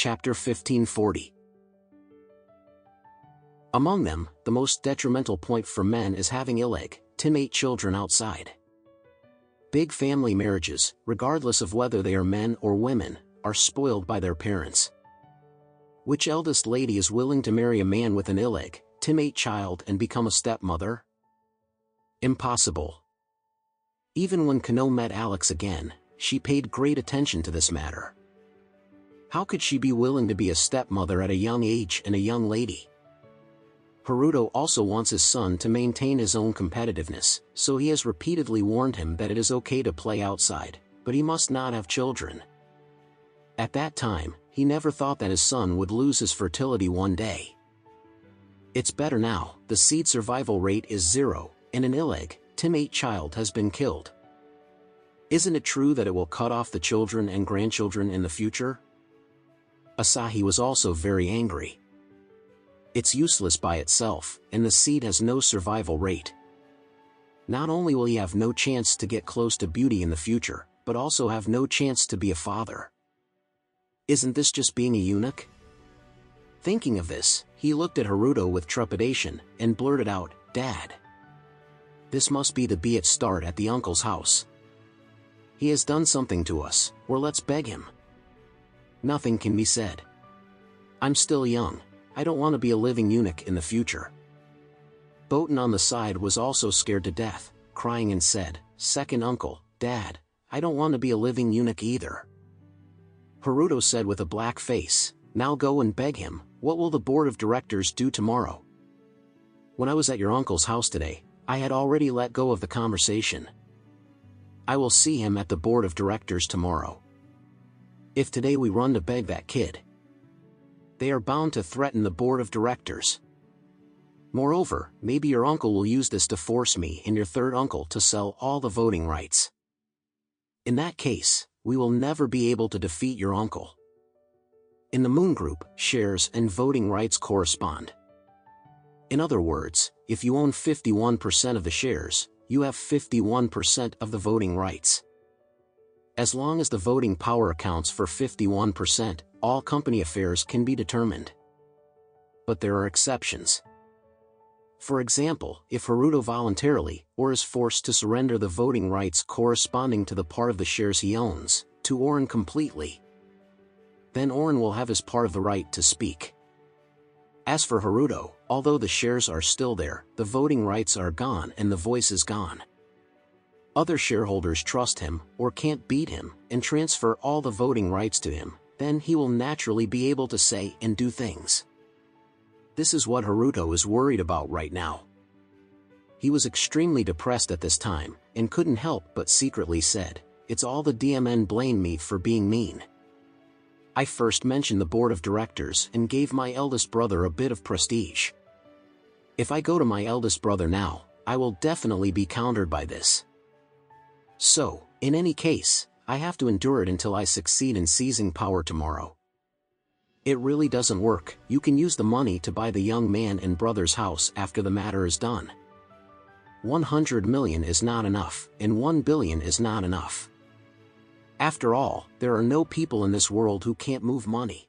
Chapter 1540. Among them, the most detrimental point for men is having illegitimate children outside. Big family marriages, regardless of whether they are men or women, are spoiled by their parents. Which eldest lady is willing to marry a man with an illegitimate child and become a stepmother? Impossible. Even when Kano met Alex again, she paid great attention to this matter. How could she be willing to be a stepmother at a young age and a young lady? Haruto also wants his son to maintain his own competitiveness, so he has repeatedly warned him that it is okay to play outside, but he must not have children. At that time, he never thought that his son would lose his fertility one day. It's better now, the seed survival rate is 0, and an illegitimate child has been killed. Isn't it true that it will cut off the children and grandchildren in the future? Asahi was also very angry. It's useless by itself, and the seed has no survival rate. Not only will he have no chance to get close to beauty in the future, but also have no chance to be a father. Isn't this just being a eunuch? Thinking of this, he looked at Haruto with trepidation, and blurted out, "Dad. This must be the Beat start at the uncle's house. He has done something to us, or let's beg him." Nothing can be said. I'm still young. I don't want to be a living eunuch in the future. Botan on the side was also scared to death, crying and said, "Second uncle, Dad, I don't want to be a living eunuch either." Haruto said with a black face, "Now go and beg him. What will the board of directors do tomorrow?" "When I was at your uncle's house today, I had already let go of the conversation. I will see him at the board of directors tomorrow. If today we run to beg that kid, they are bound to threaten the board of directors. Moreover, maybe your uncle will use this to force me and your third uncle to sell all the voting rights. In that case, we will never be able to defeat your uncle." In the Moon Group, shares and voting rights correspond. In other words, if you own 51% of the shares, you have 51% of the voting rights. As long as the voting power accounts for 51%, all company affairs can be determined. But there are exceptions. For example, if Haruto voluntarily, or is forced to surrender the voting rights corresponding to the part of the shares he owns, to Oren completely, then Oren will have his part of the right to speak. As for Haruto, although the shares are still there, the voting rights are gone and the voice is gone. Other shareholders trust him, or can't beat him, and transfer all the voting rights to him, then he will naturally be able to say and do things. This is what Haruto is worried about right now. He was extremely depressed at this time, and couldn't help but secretly said, "It's all the DMN blame me for being mean. I first mentioned the board of directors and gave my eldest brother a bit of prestige. If I go to my eldest brother now, I will definitely be countered by this. So, in any case, I have to endure it until I succeed in seizing power tomorrow. It really doesn't work. You can use the money to buy the young man and brother's house after the matter is done. 100 million is not enough, and 1 billion is not enough. After all, there are no people in this world who can't move money.